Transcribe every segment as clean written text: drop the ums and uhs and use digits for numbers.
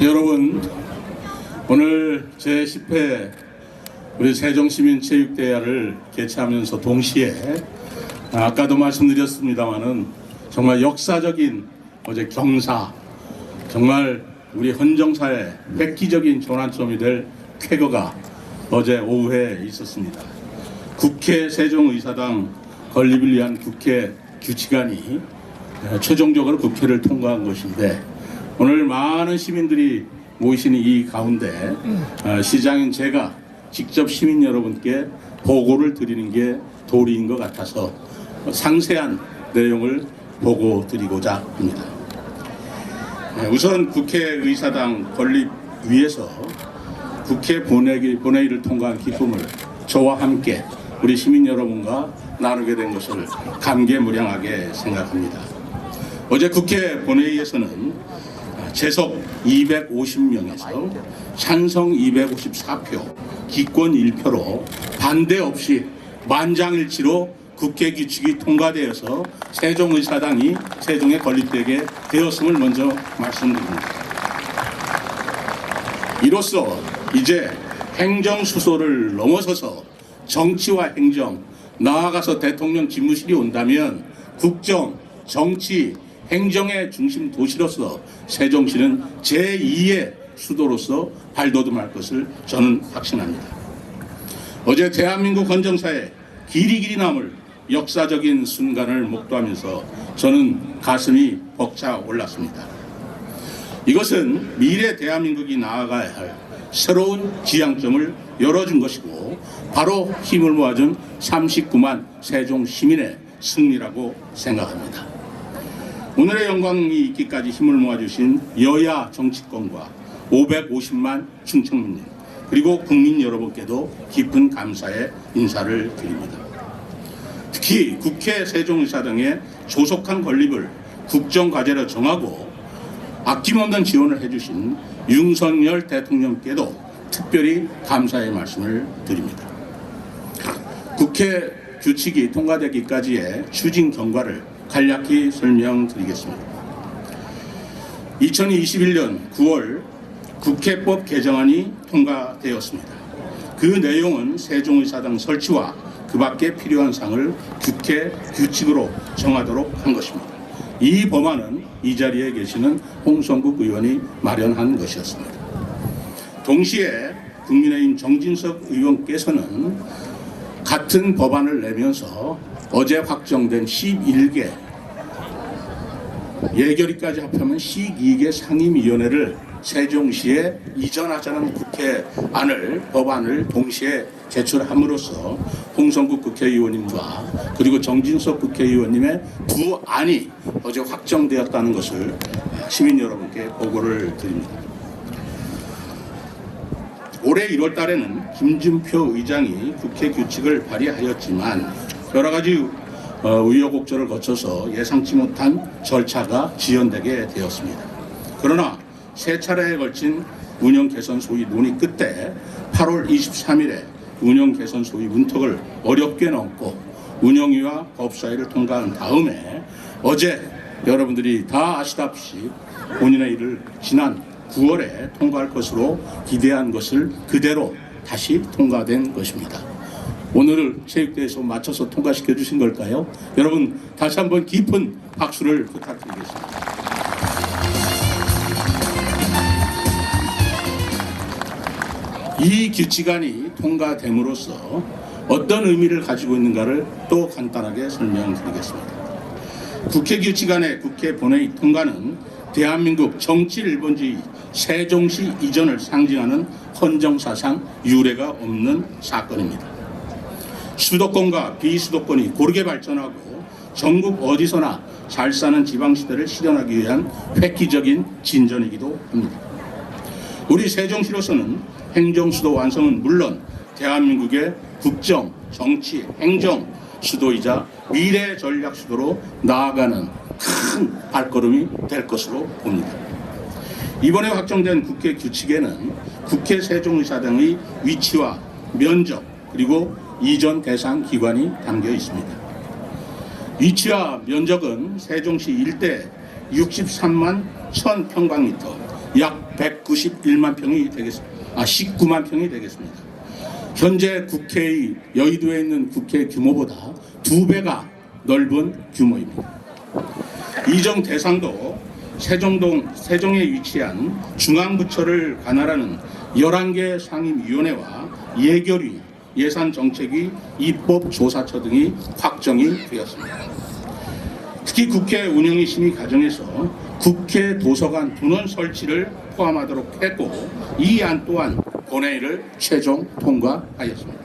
여러분, 오늘 제10회 우리 세종시민체육대회를 개최하면서 동시에 아까도 말씀드렸습니다마는 정말 역사적인 어제 경사, 정말 우리 헌정사의 획기적인 전환점이 될 쾌거가 어제 오후에 있었습니다. 국회 세종의사당 건립을 위한 국회 규칙안이 최종적으로 국회를 통과한 것인데, 오늘 많은 시민들이 모이신 이 가운데 시장인 제가 직접 시민 여러분께 보고를 드리는 게 도리인 것 같아서 상세한 내용을 보고 드리고자 합니다. 우선 국회의사당 건립 위해서 국회 본회의를 통과한 기쁨을 저와 함께 우리 시민 여러분과 나누게 된 것을 감개무량하게 생각합니다. 어제 국회 본회의에서는 재석 250명에서 찬성 254표, 기권 1표로 반대 없이 만장일치로 국회 규칙이 통과되어서 세종의사당이 세종에 건립되게 되었음을 먼저 말씀드립니다. 이로써 이제 행정수소를 넘어서서 정치와 행정, 나아가서 대통령 집무실이 온다면 국정, 정치, 행정의 중심 도시로서 세종시는 제2의 수도로서 발돋움할 것을 저는 확신합니다. 어제 대한민국 헌정사에 길이 남을 역사적인 순간을 목도하면서 저는 가슴이 벅차 올랐습니다. 이것은 미래 대한민국이 나아가야 할 새로운 지향점을 열어준 것이고, 바로 힘을 모아준 39만 세종 시민의 승리라고 생각합니다. 오늘의 영광이 있기까지 힘을 모아주신 여야 정치권과 550만 충청민님, 그리고 국민 여러분께도 깊은 감사의 인사를 드립니다. 특히 국회 세종의사당의 조속한 건립을 국정과제로 정하고 아낌없는 지원을 해주신 윤석열 대통령께도 특별히 감사의 말씀을 드립니다. 국회 규칙이 통과되기까지의 추진 경과를 간략히 설명드리겠습니다. 2021년 9월 국회법 개정안이 통과되었습니다. 그 내용은 세종의사당 설치와 그 밖에 필요한 사항을 국회 규칙으로 정하도록 한 것입니다. 이 법안은 이 자리에 계시는 홍성국 의원이 마련한 것이었습니다. 동시에 국민의힘 정진석 의원께서는 같은 법안을 내면서 어제 확정된 11개, 예결위까지 합하면 12개 상임위원회를 세종시에 이전하자는 법안을 동시에 제출함으로써 홍성국 국회의원님과 그리고 정진석 국회의원님의 두 안이 어제 확정되었다는 것을 시민 여러분께 보고를 드립니다. 올해 1월 달에는 김진표 의장이 국회 규칙을 발의하였지만 여러 가지 우여곡절을 거쳐서 예상치 못한 절차가 지연되게 되었습니다. 그러나 세 차례에 걸친 운영 개선 소위 논의 끝에 8월 23일에 운영 개선 소위 문턱을 어렵게 넘고 운영위와 법사위를 통과한 다음에 어제 여러분들이 다 아시다시피 본인의 일을 지난 9월에 통과할 것으로 기대한 것을 그대로 다시 통과된 것입니다. 오늘을 체육대회에서 맞춰서 통과시켜 주신 걸까요? 여러분 다시 한번 깊은 박수를 부탁드리겠습니다. 이 규칙안이 통과됨으로써 어떤 의미를 가지고 있는가를 또 간단하게 설명드리겠습니다. 국회 규칙안의 국회 본회의 통과는 대한민국 정치 1번지 세종시 이전을 상징하는 헌정사상 유례가 없는 사건입니다. 수도권과 비수도권이 고르게 발전하고 전국 어디서나 잘 사는 지방시대를 실현하기 위한 획기적인 진전이기도 합니다. 우리 세종시로서는 행정수도 완성은 물론 대한민국의 국정, 정치, 행정 수도이자 미래 전략 수도로 나아가는 큰 발걸음이 될 것으로 봅니다. 이번에 확정된 국회 규칙에는 국회 세종의사당의 위치와 면적 그리고 이전 대상 기관이 담겨 있습니다. 위치와 면적은 세종시 일대 63만 1000평방미터 약 191만 평이 되겠습니다. 19만 평이 되겠습니다. 현재 국회의 여의도에 있는 국회 규모보다 2배가 넓은 규모입니다. 이전 대상도 세종에 위치한 중앙부처를 관할하는 11개 상임위원회와 예결위, 예산정책위, 입법조사처 등이 확정이 되었습니다. 특히 국회 운영위 심의 과정에서 국회 도서관 분원 설치를 포함하도록 했고 이 안 또한 본회의를 최종 통과하였습니다.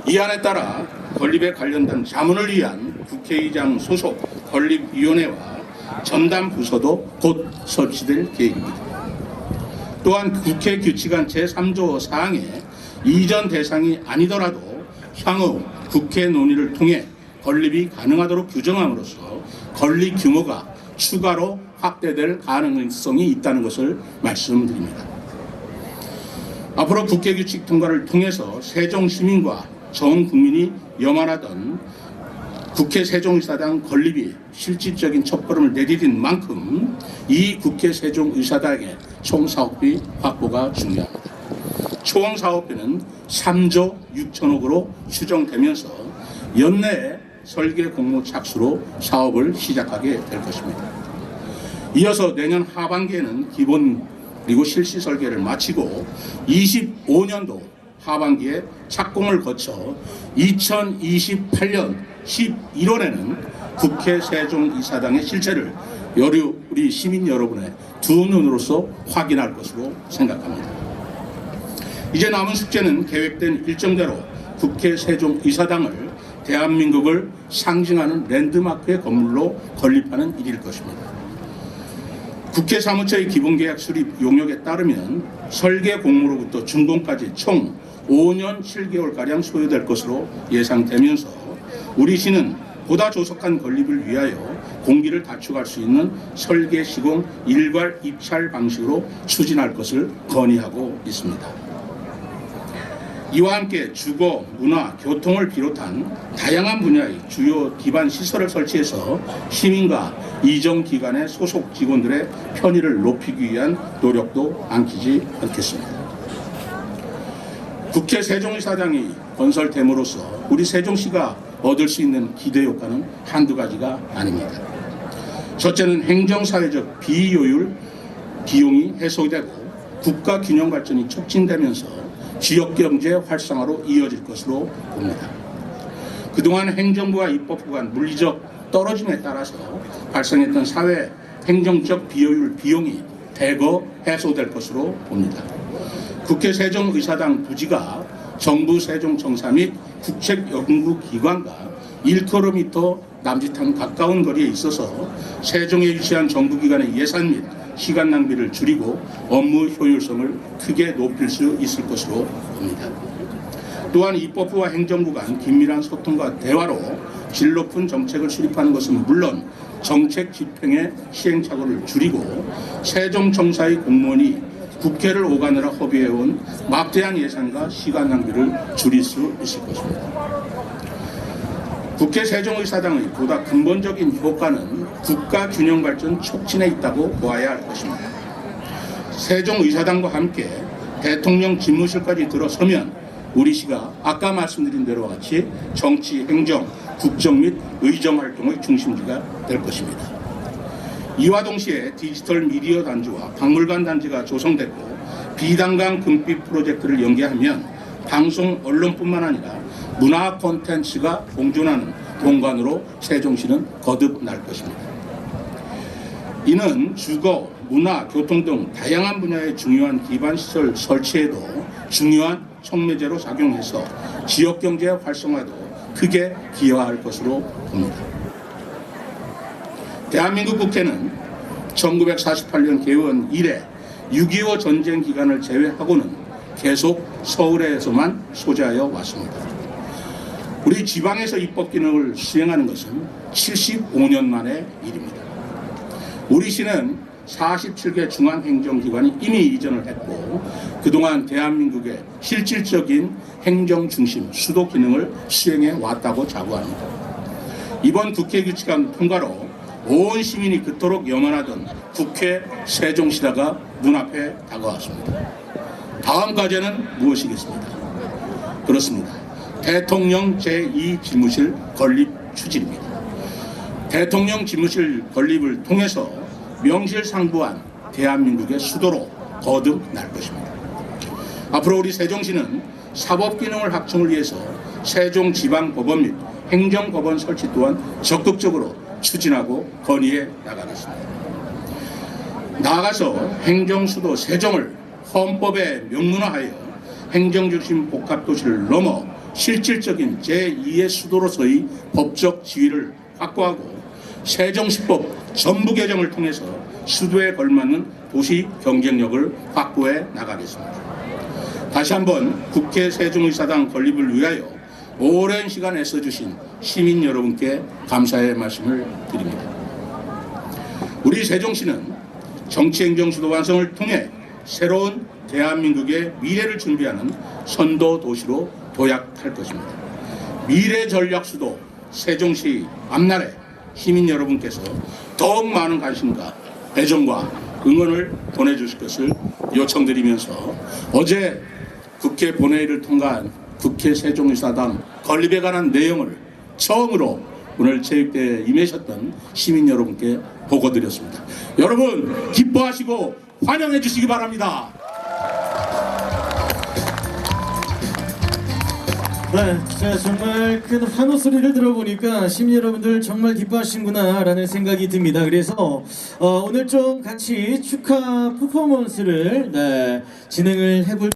이 안에 따라 건립에 관련된 자문을 위한 국회의장 소속 건립위원회와 전담 부서도 곧 설치될 계획입니다. 또한 국회 규칙안 제3조 사항에 이전 대상이 아니더라도 향후 국회 논의를 통해 건립이 가능하도록 규정함으로써 건립 규모가 추가로 확대될 가능성이 있다는 것을 말씀드립니다. 앞으로 국회 규칙 통과를 통해서 세종 시민과 전 국민이 염원하던 국회 세종의사당 건립이 실질적인 첫걸음을 내디딘 만큼 이 국회 세종의사당의 총사업비 확보가 중요합니다. 총 사업비는 3조 6천억으로 추정되면서 연내에 설계 공모 착수로 사업을 시작하게 될 것입니다. 이어서 내년 하반기에는 기본 그리고 실시 설계를 마치고 25년도 하반기에 착공을 거쳐 2028년 11월에는 국회 세종이사당의 실체를 우리 시민 여러분의 두 눈으로서 확인할 것으로 생각합니다. 이제 남은 숙제는 계획된 일정대로 국회 세종이사당을 대한민국을 상징하는 랜드마크의 건물로 건립하는 일일 것입니다. 국회 사무처의 기본계약 수립 용역에 따르면 설계 공모로부터 준공까지 총 5년 7개월가량 소요될 것으로 예상되면서 우리 시는 보다 조속한 건립을 위하여 공기를 단축할 수 있는 설계 시공 일괄 입찰 방식으로 추진할 것을 건의하고 있습니다. 이와 함께 주거, 문화, 교통을 비롯한 다양한 분야의 주요 기반 시설을 설치해서 시민과 이정기관의 소속 직원들의 편의를 높이기 위한 노력도 안키지 않겠습니다. 국회 세종의사당이 건설됨으로써 우리 세종시가 얻을 수 있는 기대 효과는 한두 가지가 아닙니다. 첫째는 행정사회적 비효율 비용이 해소되고 국가균형 발전이 촉진되면서 지역경제 활성화로 이어질 것으로 봅니다. 그동안 행정부와 입법부 간 물리적 떨어짐에 따라서 발생했던 사회 행정적 비효율 비용이 대거 해소될 것으로 봅니다. 국회 세종의사당 부지가 정부 세종청사 및 국책연구기관과 1km 남짓한 가까운 거리에 있어서 세종에 위치한 정부기관의 예산 및 시간 낭비를 줄이고 업무 효율성을 크게 높일 수 있을 것으로 봅니다. 또한 입법부와 행정부 간 긴밀한 소통과 대화로 질 높은 정책을 수립하는 것은 물론 정책 집행의 시행착오를 줄이고 세종청사의 공무원이 국회를 오가느라 허비해온 막대한 예산과 시간 낭비를 줄일 수 있을 것입니다. 국회 세종의사당의 보다 근본적인 효과는 국가균형발전 촉진에 있다고 보아야 할 것입니다. 세종의사당과 함께 대통령 집무실까지 들어서면 우리 시가 아까 말씀드린 대로와 같이 정치, 행정, 국정 및 의정 활동의 중심지가 될 것입니다. 이와 동시에 디지털 미디어 단지와 박물관 단지가 조성됐고 비단강 금빛 프로젝트를 연계하면 방송 언론뿐만 아니라 문화 콘텐츠가 공존하는 공간으로 세종시는 거듭날 것입니다. 이는 주거, 문화, 교통 등 다양한 분야의 중요한 기반시설 설치에도 중요한 촉매제로 작용해서 지역경제 활성화도 크게 기여할 것으로 봅니다. 대한민국 국회는 1948년 개원 이래 6.25 전쟁 기간을 제외하고는 계속 서울에서만 소재하여 왔습니다. 우리 지방에서 입법 기능을 수행하는 것은 75년 만의 일입니다. 우리 시는 47개 중앙행정기관이 이미 이전을 했고 그동안 대한민국의 실질적인 행정 중심 수도 기능을 수행해 왔다고 자부합니다. 이번 국회 규칙안 통과로 온 시민이 그토록 염원하던 국회 세종시대가 눈앞에 다가왔습니다. 다음 과제는 무엇이겠습니까? 그렇습니다. 대통령 제2집무실 건립 추진입니다. 대통령 집무실 건립을 통해서 명실상부한 대한민국의 수도로 거듭날 것입니다. 앞으로 우리 세종시는 사법기능을 확충을 위해서 세종지방법원 및 행정법원 설치 또한 적극적으로 추진하고 건의해 나가겠습니다. 나아가서 행정수도 세종을 헌법에 명문화하여 행정중심 복합도시를 넘어 실질적인 제2의 수도로서의 법적 지위를 확보하고 세종시법 전부 개정을 통해서 수도에 걸맞는 도시 경쟁력을 확보해 나가겠습니다. 다시 한번 국회 세종의사당 건립을 위하여 오랜 시간 애써주신 시민 여러분께 감사의 말씀을 드립니다. 우리 세종시는 정치행정수도 완성을 통해 새로운 대한민국의 미래를 준비하는 선도도시로 도약할 것입니다. 미래전략수도 세종시 앞날에 시민 여러분께서 더욱 많은 관심과 애정과 응원을 보내주실 것을 요청드리면서 어제 국회 본회의를 통과한 국회 세종의사당 건립에 관한 내용을 처음으로 오늘 체육대회에 임하셨던 시민 여러분께 보고드렸습니다. 여러분 기뻐하시고 환영해 주시기 바랍니다. 네, 자 정말 큰 환호 소리를 들어보니까 시민 여러분들 정말 기뻐하시는구나 라는 생각이 듭니다. 그래서 오늘 좀 같이 축하 퍼포먼스를 진행을 해볼